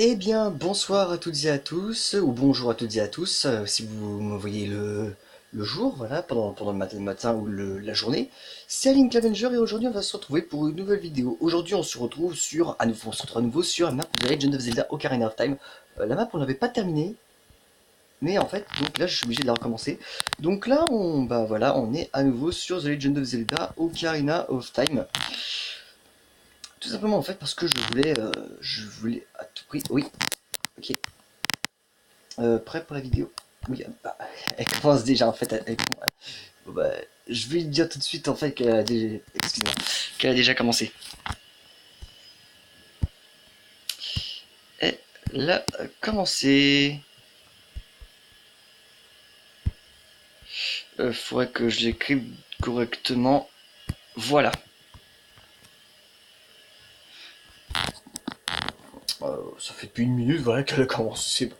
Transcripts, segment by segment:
Eh bien, bonsoir à toutes et à tous, ou bonjour à toutes et à tous, si vous me voyez le jour, voilà, pendant le matin ou la journée. C'est Aline Clavenger et aujourd'hui on va se retrouver pour une nouvelle vidéo. Aujourd'hui on se retrouve on se retrouve à nouveau sur la map de Legend of Zelda Ocarina of Time. La map on l'avait pas terminée, mais en fait, donc là je suis obligé de la recommencer. Donc là, bah voilà, on est à nouveau sur The Legend of Zelda Ocarina of Time. Tout simplement en fait parce que je voulais à tout prix, oui, ok. Prêt pour la vidéo? Oui, bah, elle commence déjà en fait. Bon, bah, je vais lui dire tout de suite en fait excusez-moi, qu'elle a déjà commencé. Elle a commencé. Faudrait que je l'écrive correctement. Voilà. Ça fait depuis une minute voilà qu'elle a commencé. Bon.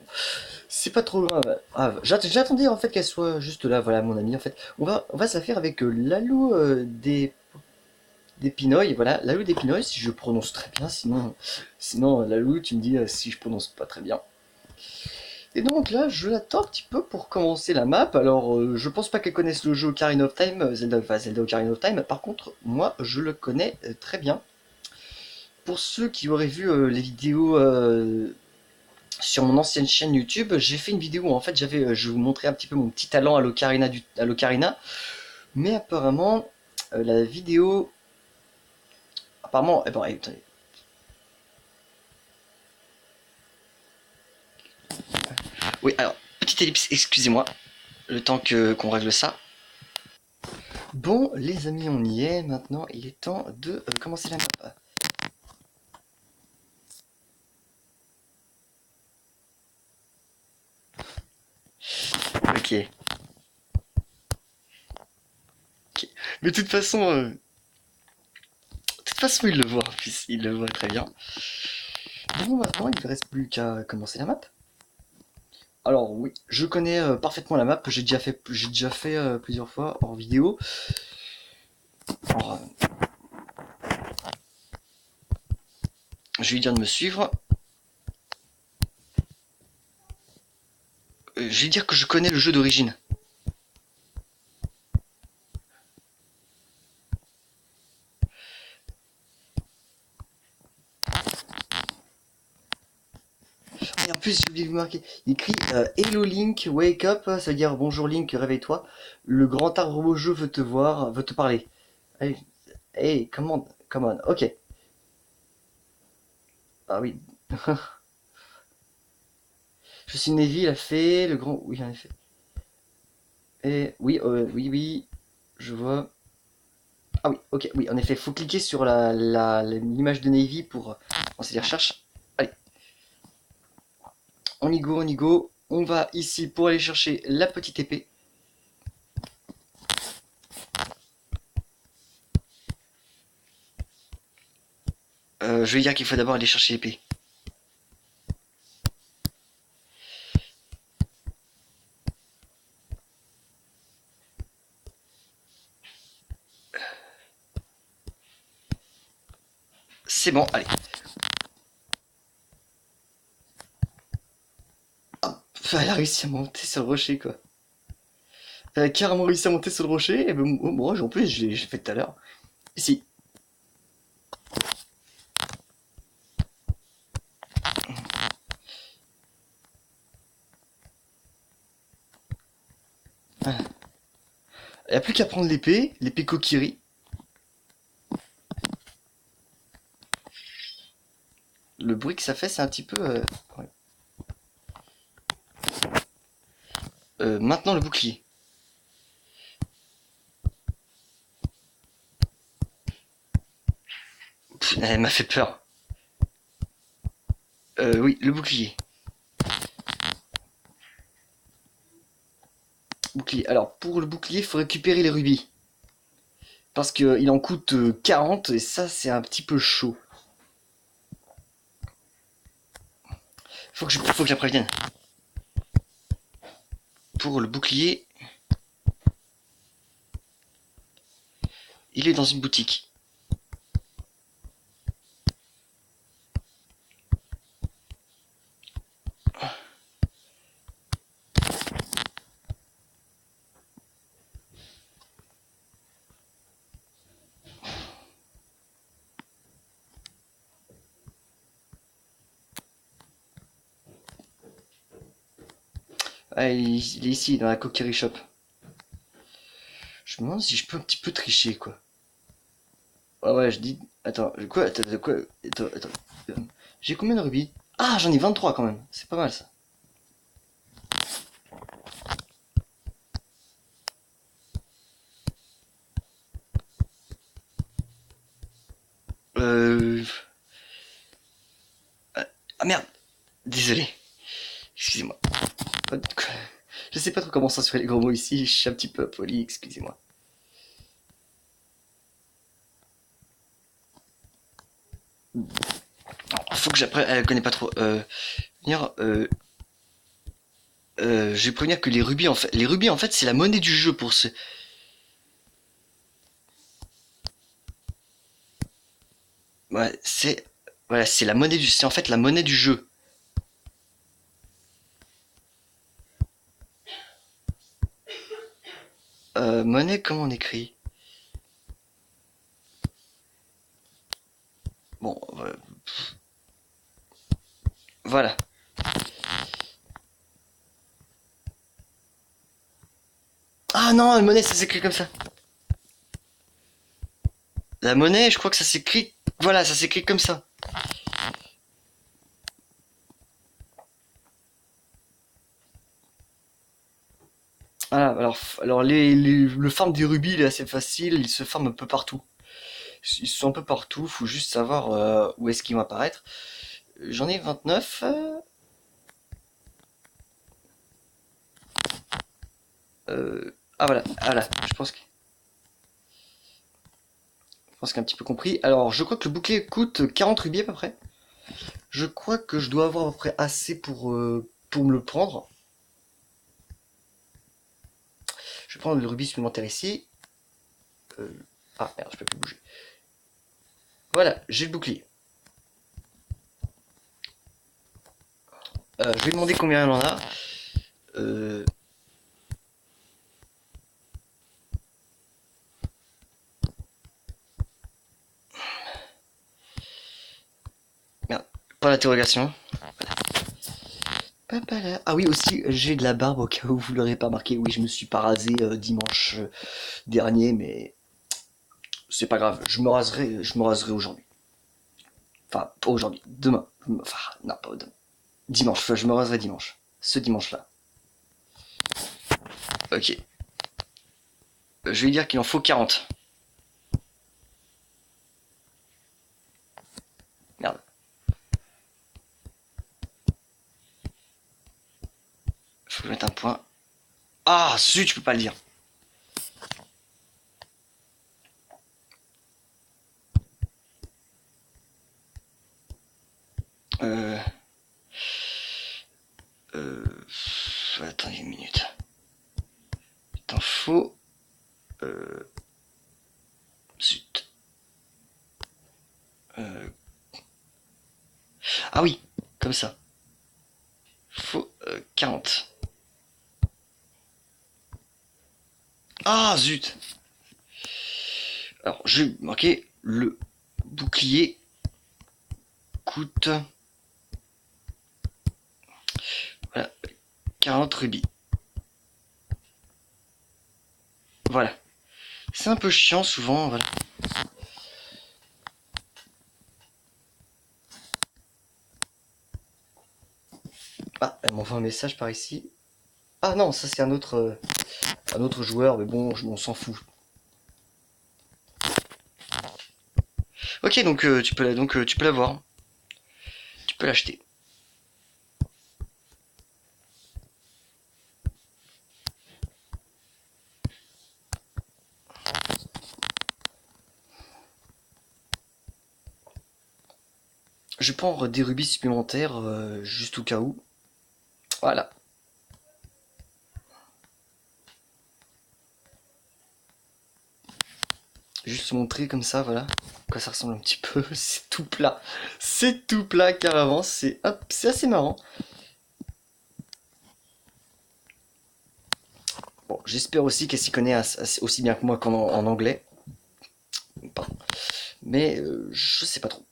C'est pas trop grave. Ah, j'attendais en fait qu'elle soit juste là. Voilà mon ami en fait. On va se la faire avec Lalou des Pinoy, voilà, Lalou des Pinoy, si je prononce très bien, sinon Lalou, tu me dis si je prononce pas très bien. Et donc là, je l'attends un petit peu pour commencer la map. Alors, je pense pas qu'elle connaisse le jeu Ocarina of Time, Zelda Ocarina of Time. Par contre, moi, je le connais très bien. Pour ceux qui auraient vu les vidéos sur mon ancienne chaîne YouTube, j'ai fait une vidéo où en fait je vais vous montrer un petit peu mon petit talent à l'Ocarina. Mais apparemment, la vidéo, apparemment, eh ben, attendez. Oui, alors, petite ellipse, excusez-moi, le temps qu'on règle ça. Bon, les amis, on y est. Maintenant, il est temps de commencer la map. Ok. Ok. Mais de toute façon, il le voit. Il le voit très bien. Bon, maintenant, il ne reste plus qu'à commencer la map. Alors oui, je connais parfaitement la map. J'ai déjà fait plusieurs fois hors vidéo. Alors, je vais lui dire de me suivre. Je vais lui dire que je connais le jeu d'origine. Et en plus, j'ai oublié de vous marquer. Il écrit Hello Link, wake up. Ça veut dire bonjour Link, réveille-toi. Le grand arbre au jeu veut te voir, veut te parler. Hey, hey, come on, ok. Ah oui. Je suis Navy, il a fait le grand. Oui, en effet. Et oui, oui, oui, je vois. Ah oui, ok, oui, en effet, faut cliquer sur l'image de Navy pour lancer les recherches. Allez, on y go, on y go. On va ici pour aller chercher la petite épée. Je vais dire qu'il faut d'abord aller chercher l'épée. C'est bon, allez. Elle a réussi à monter sur le rocher, quoi. Elle a carrément réussi à monter sur le rocher. Et ben, moi, en plus, j'ai fait tout à l'heure. Ici. Il n'y a plus qu'à prendre l'épée Kokiri. Le bruit que ça fait, c'est un petit peu. Ouais. Maintenant, le bouclier. Pff, elle m'a fait peur. Oui, le bouclier. Bouclier. Alors, pour le bouclier, il faut récupérer les rubis. Parce qu'il en coûte 40 et ça, c'est un petit peu chaud. Faut que je la prévienne. Pour le bouclier, il est dans une boutique. Ah, il est ici, dans la Cookery Shop. Je me demande si je peux un petit peu tricher, quoi. Ah ouais, je dis... Attends, quoi? Quoi? Attends. Euh, J'ai combien de rubis? Ah, j'en ai 23 quand même. C'est pas mal, ça. Euh... Ah merde! Désolé. Excusez-moi. Je sais pas trop comment censurer les gros mots ici. Je suis un petit peu poli, excusez-moi. Faut que j'apprenne... Elle connaît pas trop. Venir, je vais prévenir que les rubis en fait, c'est la monnaie du jeu pour ce. Ouais, c'est, voilà, c'est la monnaie du, c'est en fait la monnaie du jeu. Monnaie, comment on écrit? Bon, voilà. Ah non, la monnaie, ça s'écrit comme ça. La monnaie, je crois que ça s'écrit, voilà, ça s'écrit comme ça. Voilà, alors le farm des rubis, il est assez facile, il se farme un peu partout. Ils sont un peu partout, faut juste savoir où est-ce qu'ils vont apparaître. J'en ai 29. Ah voilà, ah, voilà, je pense qu'un petit peu compris. Alors, je crois que le bouclier coûte 40 rubis à peu près. Je crois que je dois avoir à peu près assez pour me le prendre. Je vais prendre le rubis supplémentaire ici. Euh, ah merde, je peux plus bouger. Voilà, j'ai le bouclier. Je vais demander combien elle en a. Euh, merde, pas d'interrogation. Ah oui, aussi, j'ai de la barbe au cas où vous l'aurez pas remarqué. Oui, je me suis pas rasé dimanche dernier, mais c'est pas grave. Je me raserai aujourd'hui. Enfin, pas aujourd'hui, demain. Enfin, non, pas demain. Dimanche, enfin, je me raserai dimanche. Ce dimanche-là. Ok. Je vais dire qu'il en faut 40. Merde. Faut que je mette un point. Ah, zut, je peux pas le dire. Euh... Euh... Attendez une minute. Il t'en faut... Euh... Zut. Euh... Ah oui, comme ça. Faut 40. Ah, zut. Alors, je vais marquer le bouclier coûte... Voilà, 40 rubis. Voilà. C'est un peu chiant souvent, voilà. Ah, elle m'envoie un message par ici. Ah non, ça c'est un autre joueur, mais bon, on s'en fout. Ok, donc tu peux l'avoir, tu peux l'acheter. Je vais prendre des rubis supplémentaires juste au cas où. Voilà, juste montrer comme ça, voilà, à quoi ça ressemble un petit peu. C'est tout plat carrément. C'est assez marrant. Bon, j'espère aussi qu'elle s'y connaît aussi bien que moi en anglais. Pardon. Mais je sais pas trop.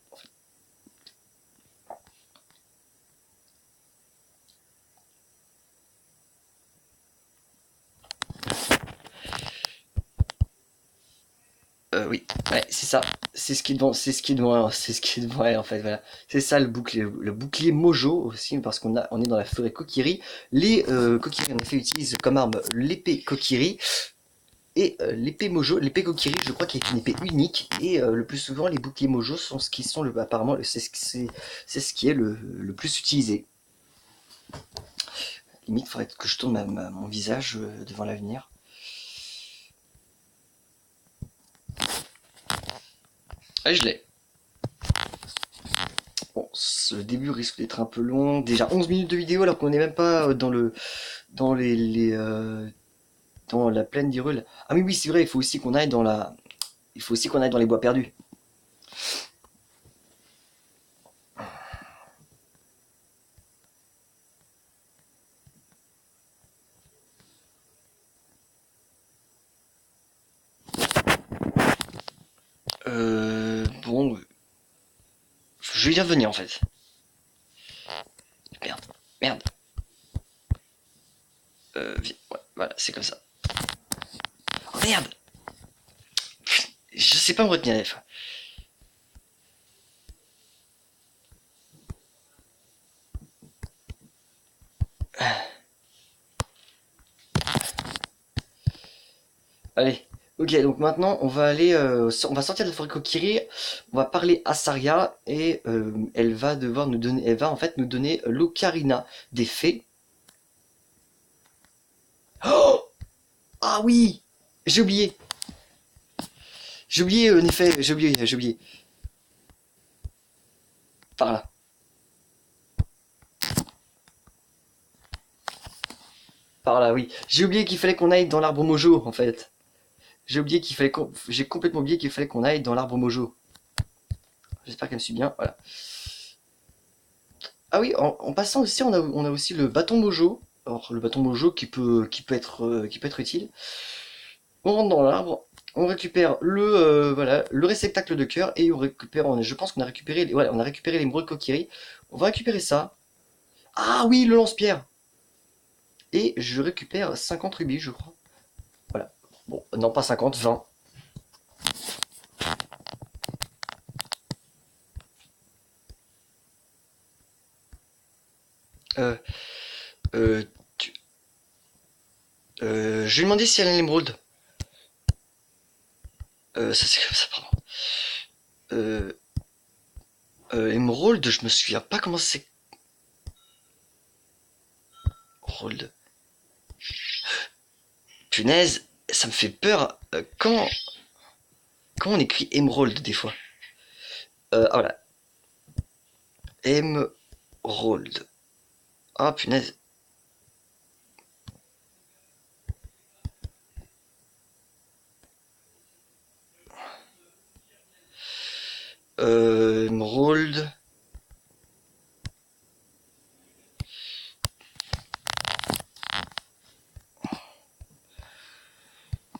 Oui, ouais, c'est ça. C'est ce qui est devant, c'est ce qui est devant, c'est ce qui est devant elle en fait. Voilà, c'est ça le bouclier Mojo aussi parce on est dans la forêt Kokiri. Les Kokiri en effet utilisent comme arme l'épée Kokiri et l'épée Mojo, l'épée Kokiri, je crois qu'elle est une épée unique et le plus souvent les boucliers Mojo sont ce qui sont apparemment c'est ce qui est le plus utilisé. Limite, il faudrait que je tourne mon visage devant l'avenir. Ah, je l'ai. Bon, ce début risque d'être un peu long. Déjà 11 minutes de vidéo alors qu'on n'est même pas dans dans la plaine d'Hyrule. Ah oui, oui, c'est vrai, il faut aussi qu'on aille il faut aussi qu'on aille dans les bois perdus. Bon, je vais y revenir en fait. Merde, merde. Ouais, voilà, c'est comme ça. Oh, merde. Je sais pas me retenir des fois. Allez. Ok, donc maintenant on va aller, on va sortir de la forêt Kokiri, on va parler à Saria et elle va devoir nous donner, elle va en fait nous donner l'ocarina des fées. Oh, ah oui, j'ai oublié, j'ai oublié en effet, j'ai oublié. Par là, par là, oui. J'ai oublié qu'il fallait qu'on aille dans l'arbre Mojo en fait. J'ai complètement oublié qu'il fallait qu'on aille dans l'arbre Mojo. J'espère qu'elle me suit bien, voilà. Ah oui, en passant aussi, on a aussi le bâton Mojo. Alors le bâton Mojo qui peut être utile. On rentre dans l'arbre, on récupère voilà, le réceptacle de cœur et je pense qu'on a récupéré, ouais, on a récupéré l'émeraude Kokiri. On va récupérer ça. Ah oui, le lance-pierre. Et je récupère 50 rubis, je crois. Voilà. Bon, non pas 50, 20. Euh, euh, tu- je lui ai demandé si elle a l'émeraude. Ça c'est comme ça, pardon. Euh, émeraude, je me souviens pas comment c'est. Émeraude. Punaise, ça me fait peur quand on écrit émeraude des fois. Ah voilà. Émeraude. Ah punaise. Émeraude.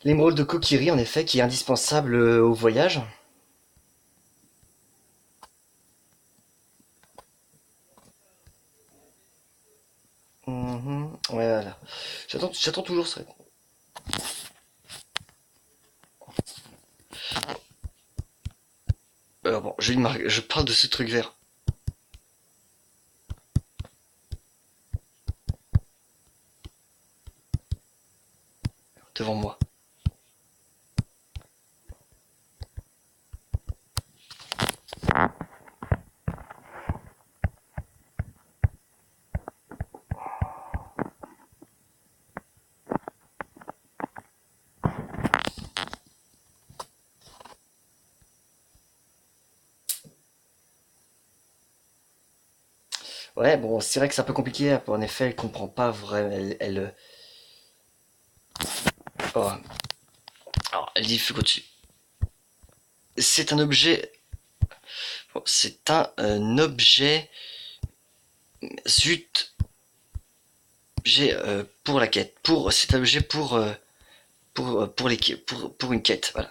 L'émeraude de Kokiri, en effet, qui est indispensable au voyage. Mhm, ouais, voilà. J'attends toujours ça. Bon, je parle de ce truc vert devant moi. Ouais, bon, c'est vrai que c'est un peu compliqué. En effet, elle comprend pas vraiment. Oh. Alors, elle dit fuck au-dessus. C'est un objet. Bon, c'est un objet. Zut. J'ai pour la quête. C'est un objet pour une quête. Voilà.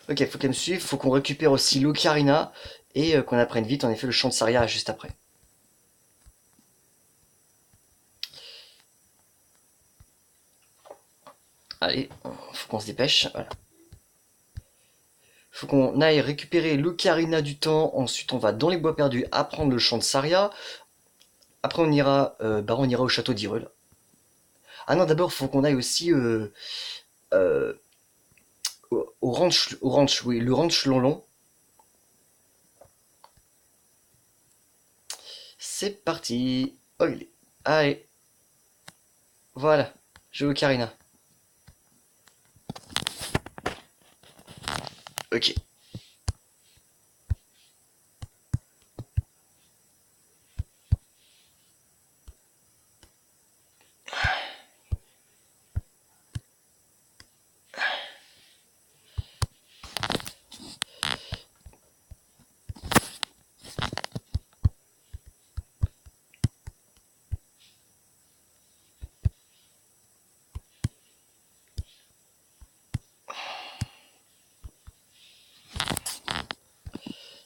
Ok, faut qu'elle me suive. Faut qu'on récupère aussi l'ocarina et qu'on apprenne vite en effet le chant de Saria juste après. Allez, faut qu'on se dépêche. Voilà. Faut qu'on aille récupérer l'ocarina du temps. Ensuite, on va dans les bois perdus apprendre le chant de Saria. Après, on ira au château d'Hyrule. Ah non, d'abord, faut qu'on aille aussi euh, au ranch, oui, le ranch Lonlon. C'est parti. Allez, allez, voilà, je vais au Karina. Ok.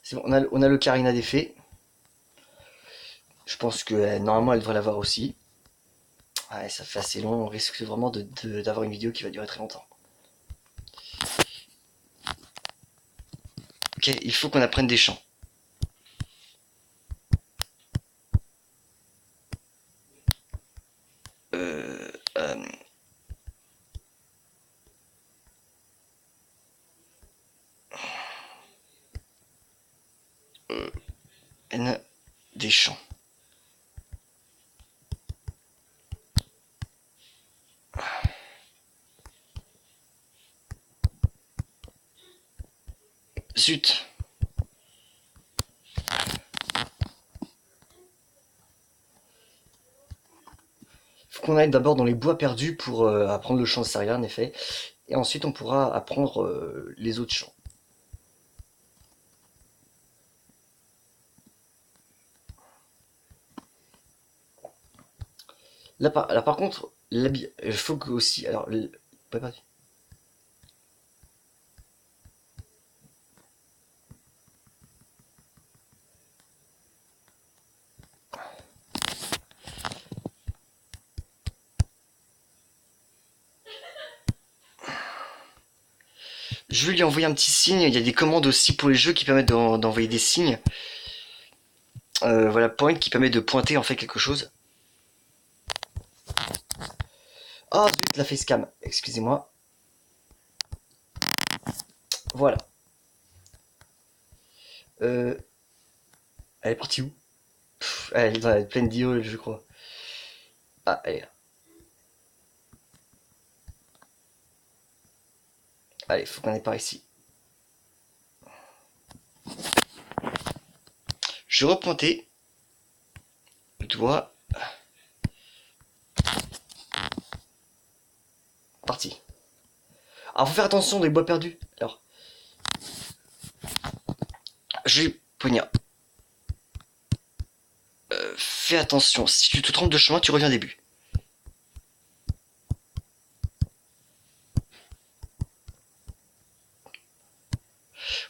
C'est bon, on a le Karina des fées. Je pense que normalement elle devrait l'avoir aussi. Ouais, ça fait assez long, on risque vraiment d'avoir une vidéo qui va durer très longtemps. Ok, il faut qu'on apprenne des chants. Euh, euh, des chants. Zut. Faut qu'on aille d'abord dans les bois perdus pour apprendre le chant de Saria, en effet. Et ensuite, on pourra apprendre les autres chants. Là, par contre, il faut que aussi. Alors, pas perdu. Je vais lui envoyer un petit signe. Il y a des commandes aussi pour les jeux qui permettent d'envoyer des signes. Voilà, point qui permet de pointer en fait quelque chose. Oh zut, la facecam. Excusez-moi. Voilà. Euh, elle est partie où? Elle est dans la plaine d'Iol, je crois. Ah, elle est là. Allez, faut qu'on aille par ici. Je vais repointer le doigt. Parti. Alors, faut faire attention des bois perdus. Alors, je vais poignard. Fais attention. Si tu te trompes de chemin, tu reviens au début.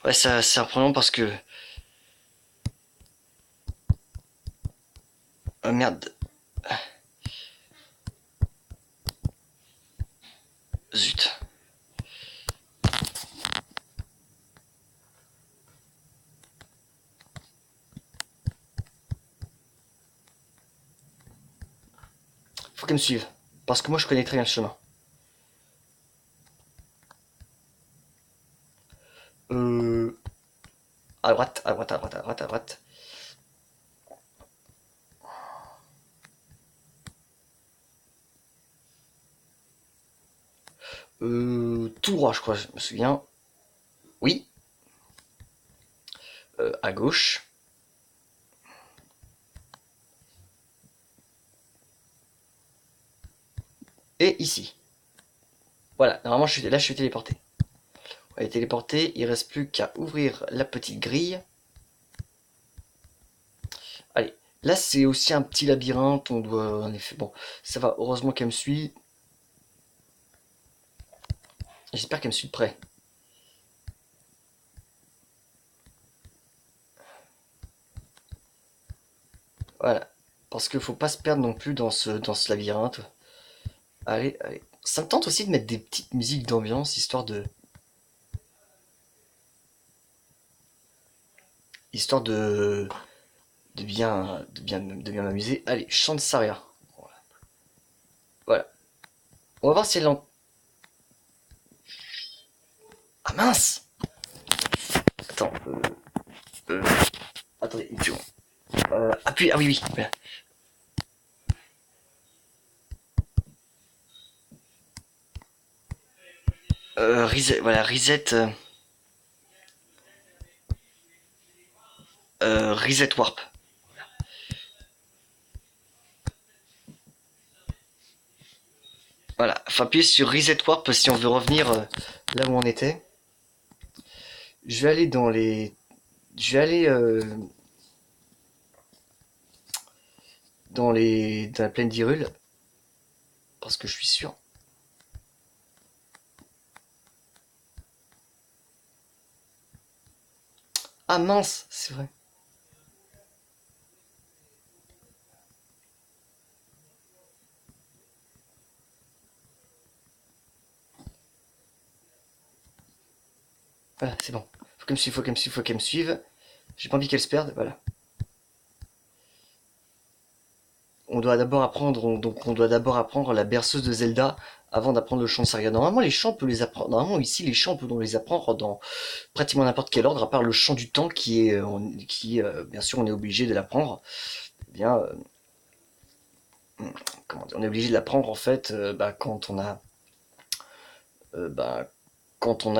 Ouais, ça c'est un problème parce que. Oh merde. Zut. Faut qu'elle me suive. Parce que moi, je connais très bien le chemin. Euh. À droite, à droite, à droite, à droite, à droite. Tout droit, je crois, je me souviens. Oui. À gauche. Et ici. Voilà, normalement, là, je suis téléporté. On est téléporté, il reste plus qu'à ouvrir la petite grille. Allez, là, c'est aussi un petit labyrinthe, on doit, en effet, bon, ça va, heureusement qu'elle me suit. J'espère qu'elle me suit de près. Voilà. Parce qu'il faut pas se perdre non plus dans ce labyrinthe. Allez, allez. Ça me tente aussi de mettre des petites musiques d'ambiance, histoire de bien m'amuser. Allez, chante Saria. Voilà. On va voir si elle en... Ah mince. Attends, euh, attendez, une seconde. Appuie, ah oui, oui. Voilà. Reset, voilà, reset, reset warp. Voilà, faut appuyer sur reset warp si on veut revenir là où on était. Je vais aller dans les... Je vais aller dans la plaine d'Hyrule, parce que je suis sûr. Ah mince, c'est vrai. Voilà, c'est bon. Faut qu'elle me suive, faut qu'elle me suive, faut qu'elle me suive. J'ai pas envie qu'elle se perde, voilà. Donc on doit d'abord apprendre la berceuse de Zelda avant d'apprendre le chant de Saria. Normalement, les chants, on peut les apprendre. Normalement, ici, les chants, on peut les apprendre dans pratiquement n'importe quel ordre, à part le chant du temps bien sûr, on est obligé de l'apprendre. Eh bien, comment dire, on est obligé de l'apprendre en fait bah, quand on a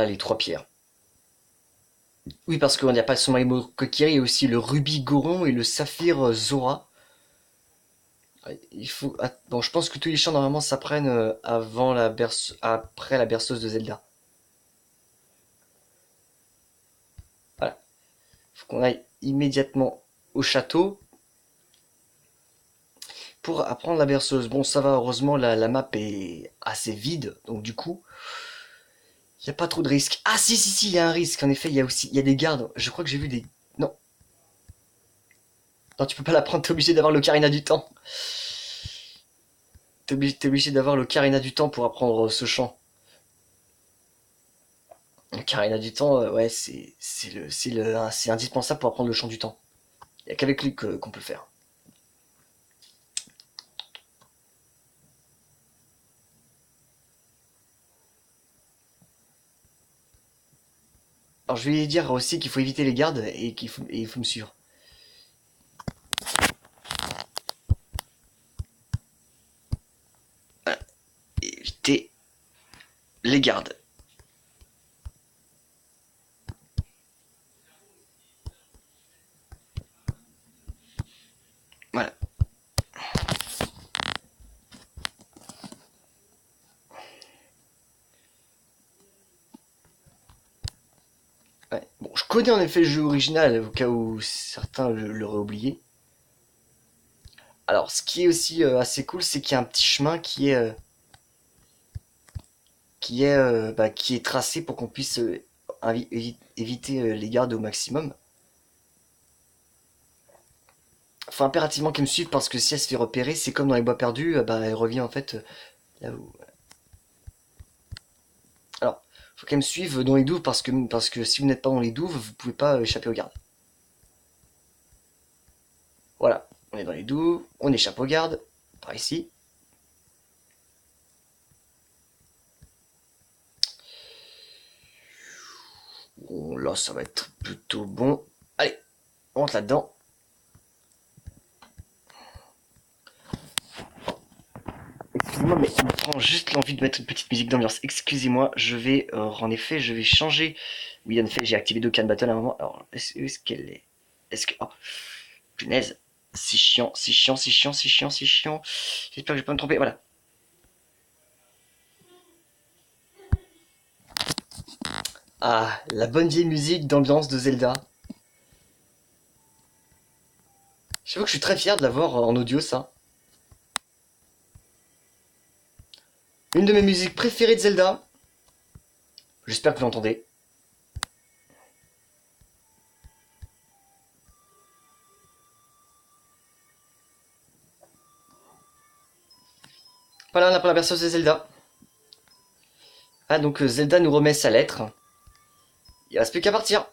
les trois pierres. Oui, parce qu'il n'y a pas seulement les mots Kokiri, il y a aussi le rubis Goron et le saphir Zora. Bon, je pense que tous les chants normalement s'apprennent après la berceuse de Zelda. Voilà. Faut qu'on aille immédiatement au château pour apprendre la berceuse. Bon, ça va, heureusement, la map est assez vide, donc du coup, il n'y a pas trop de risques. Ah, si, si, si, il y a un risque. En effet, il y a des gardes. Je crois que j'ai vu des. Non, non, tu peux pas la prendre, t'es obligé d'avoir l'ocarina du temps. T'es obligé d'avoir l'ocarina du temps pour apprendre ce chant. L'ocarina du temps, ouais, c'est indispensable pour apprendre le chant du temps. Il n'y a qu'avec lui qu'on peut le faire. Alors je vais lui dire aussi qu'il faut éviter les gardes et il faut me suivre. Éviter les gardes. Voilà. Ouais. Bon, je connais en effet le jeu original, au cas où certains l'auraient oublié. Alors, ce qui est aussi assez cool, c'est qu'il y a un petit chemin qui est tracé pour qu'on puisse éviter les gardes au maximum. Faut impérativement qu'elle me suive parce que si elle se fait repérer, c'est comme dans les bois perdus, elle revient en fait là où. Alors, faut qu'elle me suive dans les douves parce que si vous n'êtes pas dans les douves, vous pouvez pas échapper aux gardes. Voilà, on est dans les douves, on échappe aux gardes, par ici. Bon, là, ça va être plutôt bon. Allez, on rentre là-dedans. Excusez-moi, mais il me prend juste l'envie de mettre une petite musique d'ambiance. Excusez-moi, en effet, je vais changer. Oui, en effet, j'ai activé Dokkan Battle à un moment. Alors, est-ce qu'elle est. Est-ce que. Oh, punaise. C'est chiant, c'est chiant, c'est chiant, c'est chiant, c'est chiant. J'espère que je vais pas me tromper. Voilà. Ah, la bonne vieille musique d'ambiance de Zelda. J'avoue que je suis très fier de l'avoir en audio, ça. Une de mes musiques préférées de Zelda. J'espère que vous l'entendez. Voilà, on a pas la perceuse de Zelda. Ah, donc Zelda nous remet sa lettre. Il reste plus qu'à partir.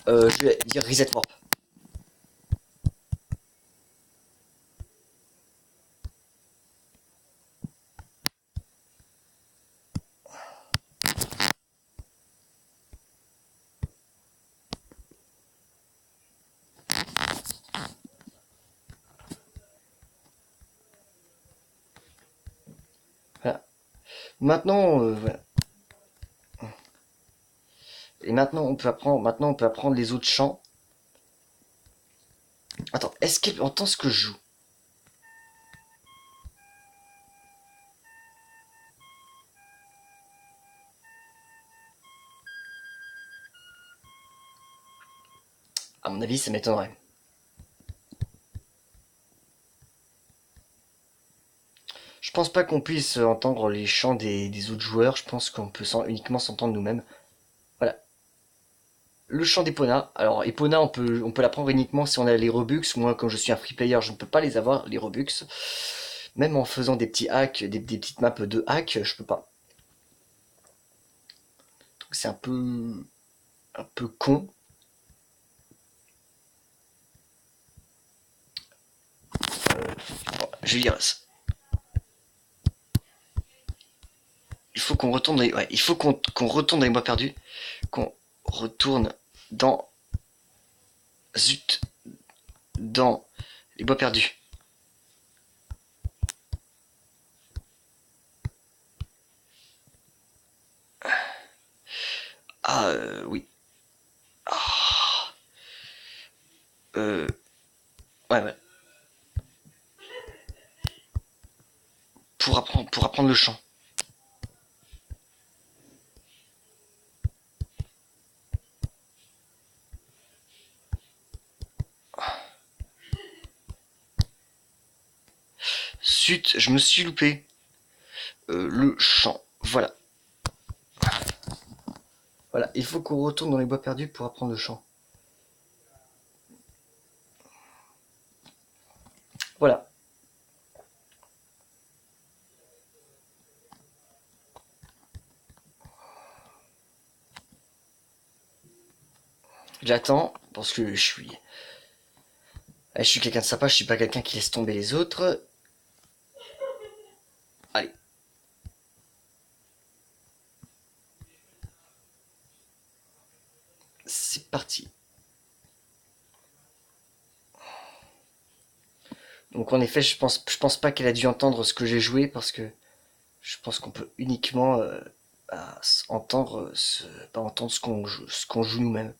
Je vais dire reset warp. Voilà. Maintenant, voilà. Et maintenant on peut apprendre les autres chants. Attends, est-ce qu'elle entend ce que je joue? À mon avis, ça m'étonnerait. Je pense pas qu'on puisse entendre les chants des autres joueurs. Je pense qu'on peut uniquement s'entendre nous-mêmes. Voilà. Le chant d'Epona. Alors, Epona, on peut l'apprendre uniquement si on a les Robux. Moi, comme je suis un free player, je ne peux pas les avoir, les Robux. Même en faisant des petits hacks, des petites maps de hack, je peux pas. Donc c'est un peu con. Bon, je vais dire, il faut qu'on retourne, ouais, il faut qu'on retourne dans les mois perdus, qu'on retourne dans, zut, dans les bois perdus. Ah, oui. Ah, euh, ouais, ouais. Pour apprendre le chant. Zut, je me suis loupé. Le chant, voilà. Voilà, il faut qu'on retourne dans les bois perdus pour apprendre le chant. Voilà. J'attends, parce que je suis quelqu'un de sympa, je suis pas quelqu'un qui laisse tomber les autres. Allez. C'est parti. Donc en effet, je pense pas qu'elle a dû entendre ce que j'ai joué parce que je pense qu'on peut uniquement entendre pas entendre ce qu'on joue nous-mêmes.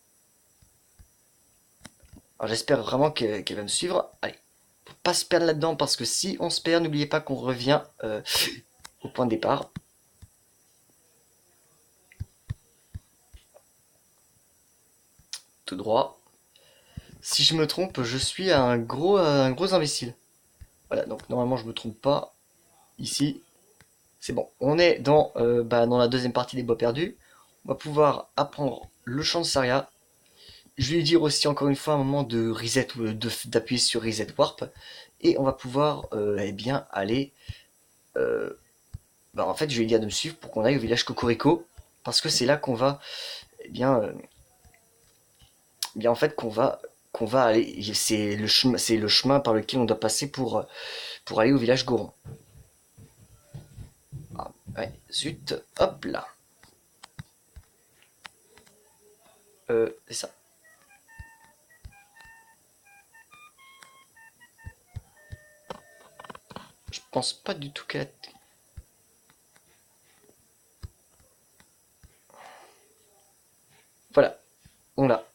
Alors j'espère vraiment qu'elle va me suivre. Allez, faut pas se perdre là-dedans parce que si on se perd, n'oubliez pas qu'on revient au point de départ. Tout droit. Si je me trompe, je suis un gros imbécile. Voilà, donc normalement je me trompe pas. Ici, c'est bon. On est dans la deuxième partie des bois perdus. On va pouvoir apprendre le chant de Saria. Je vais lui dire aussi encore une fois un moment de reset, d'appuyer sur reset warp. Et on va pouvoir eh bien aller. euh, en fait, je vais lui dire de me suivre pour qu'on aille au village Cocorico. Parce que c'est là qu'on va. Eh bien en fait qu'on va aller. C'est le chemin par lequel on doit passer pour aller au village Goron. Ah, ouais, zut, hop là. C'est ça. Je pense pas du tout qu'elle a... Voilà, on l'a.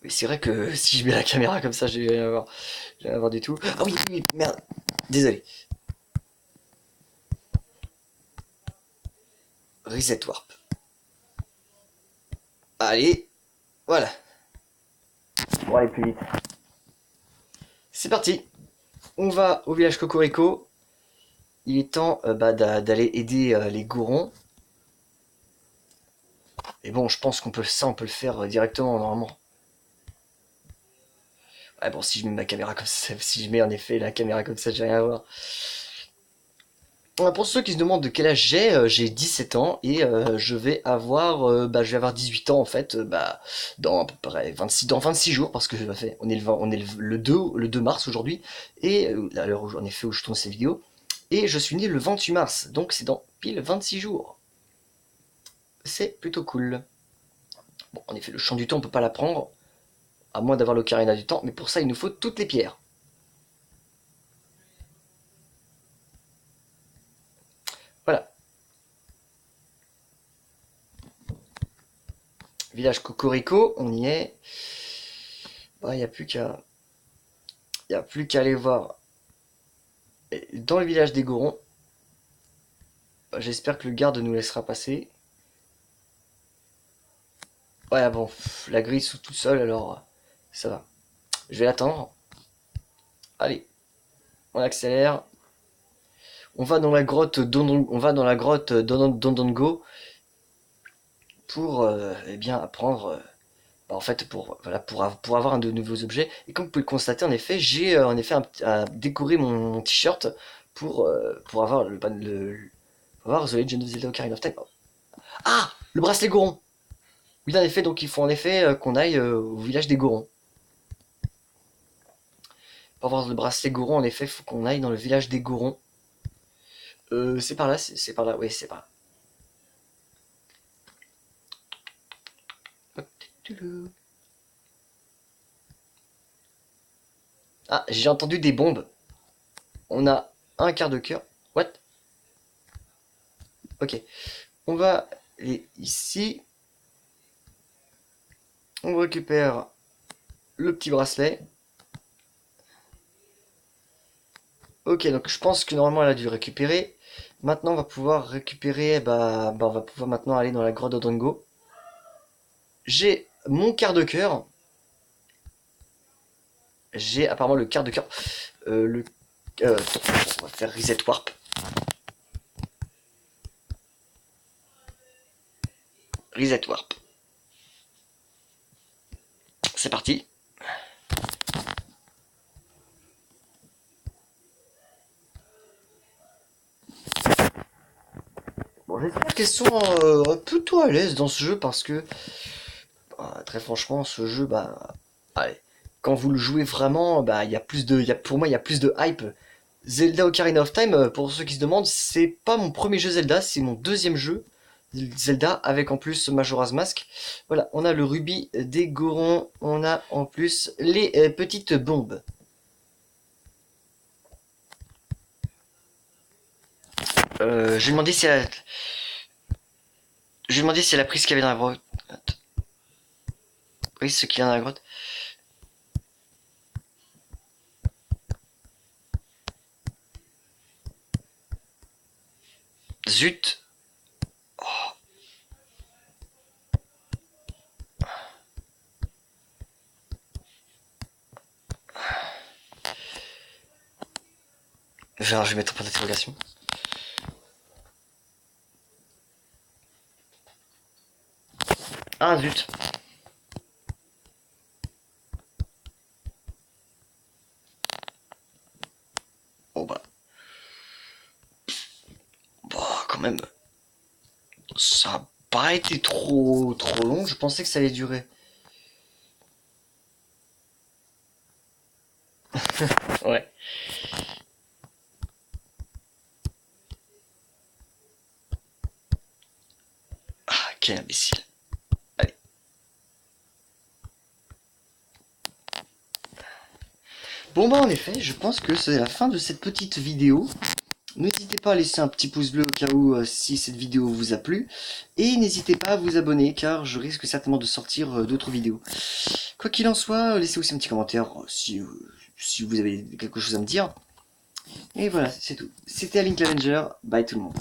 Mais c'est vrai que si je mets la caméra comme ça, je vais rien avoir du tout. Ah oui, oui, merde. Désolé. Reset warp. Allez, voilà. Pour aller plus vite. C'est parti. On va au village Cocorico. Il est temps d'aller aider les gourons. Et bon, je pense qu'on peut le faire directement normalement. Ah bon, si je mets ma caméra comme ça, si je mets en effet la caméra comme ça, j'ai rien à voir. Pour ceux qui se demandent de quel âge j'ai 17 ans et je vais avoir 18 ans en fait, dans à peu près 26 jours parce que on est le 2 mars aujourd'hui et à l'heure en effet où je tourne ces vidéos et je suis né le 28 mars, donc c'est dans pile 26 jours. C'est plutôt cool. Bon, en effet, le champ du temps on peut pas l'apprendre à moins d'avoir l'ocarina du temps, mais pour ça il nous faut toutes les pierres. Voilà. Village Cocorico, on y est. Il n'y a plus qu'à aller voir dans le village des Gorons. J'espère que le garde nous laissera passer. Ouais, bon, la grille sous tout seul, alors ça va. Je vais l'attendre. Allez, on accélère. On va dans la grotte Dondongo pour eh bien apprendre. En fait, pour avoir un de nouveaux objets. Et comme vous pouvez le constater, en effet, j'ai en effet décoré mon t-shirt pour avoir pour avoir The Legend of Zelda Ocarina of Time. Ah, le bracelet Goron. Oui, en effet, donc il faut en effet qu'on aille au village des Gorons. Pour avoir le bracelet Goron, en effet, il faut qu'on aille dans le village des Gorons. C'est par là, c'est par là, oui, c'est par là. Ah, j'ai entendu des bombes. On a un quart de cœur. What? Ok. On va aller ici. On récupère le petit bracelet. Ok, donc je pense que normalement elle a dû le récupérer. Maintenant on va pouvoir récupérer, on va pouvoir maintenant aller dans la grotte d'Odongo. J'ai mon quart de cœur. J'ai apparemment le quart de cœur. On va faire reset warp. Reset warp. C'est parti. Bon, j'espère qu'elles sont plutôt à l'aise dans ce jeu parce que très franchement, ce jeu, allez, quand vous le jouez vraiment, il y a pour moi, il y a plus de hype. Zelda Ocarina of Time, pour ceux qui se demandent, c'est pas mon premier jeu Zelda, c'est mon deuxième jeu Zelda avec en plus Majora's Mask. Voilà, on a le rubis des Gorons, on a en plus les petites bombes. J'ai demandé si elle a... J'ai demandé si elle a pris ce qu'il y avait dans la grotte. Oui, ce qu'il y a dans la grotte. Zut. Oh. Je vais mettre en point d'interrogation. Ah zut. Oh quand même. Ça a pas été trop long, je pensais que ça allait durer. Ouais. Ah, quel imbécile. Allez. Bon en effet, je pense que c'est la fin de cette petite vidéo. N'hésitez pas à laisser un petit pouce bleu au cas où si cette vidéo vous a plu. Et n'hésitez pas à vous abonner car je risque certainement de sortir d'autres vidéos. Quoi qu'il en soit, laissez aussi un petit commentaire si vous avez quelque chose à me dire. Et voilà, c'est tout. C'était Link Avenger. Bye tout le monde.